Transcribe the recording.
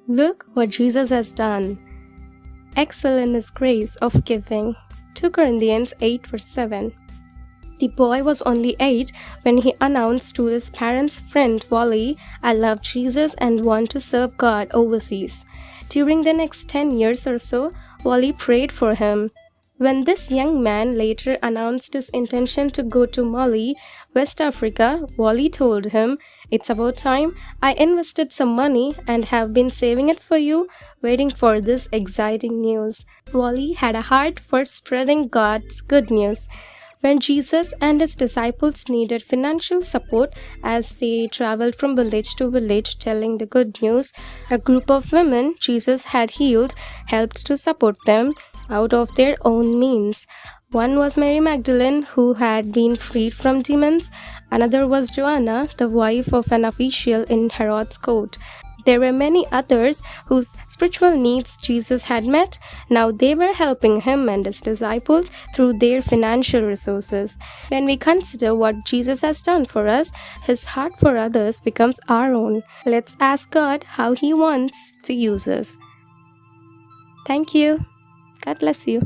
Look what Jesus has done. Excel in his grace of giving. 2 Corinthians 8 verse 7. The boy was only 8 when he announced to his parents' friend Wally, "I love Jesus and want to serve God overseas." During the next 10 years or so, Wally prayed for him. When this young man later announced his intention to go to Mali, West Africa, Wally told him, "It's about time. I invested some money and have been saving it for you, waiting for this exciting news." Wally had a heart for spreading God's good news. When Jesus and his disciples needed financial support as they traveled from village to village telling the good news, a group of women Jesus had healed helped to support them out of their own means. One was Mary Magdalene, who had been freed from demons. Another was Joanna, the wife of an official in Herod's court. There were many others whose spiritual needs Jesus had met. Now they were helping him and his disciples through their financial resources. When we consider what Jesus has done for us, his heart for others becomes our own. Let's ask God how he wants to use us. Thank you. God bless you.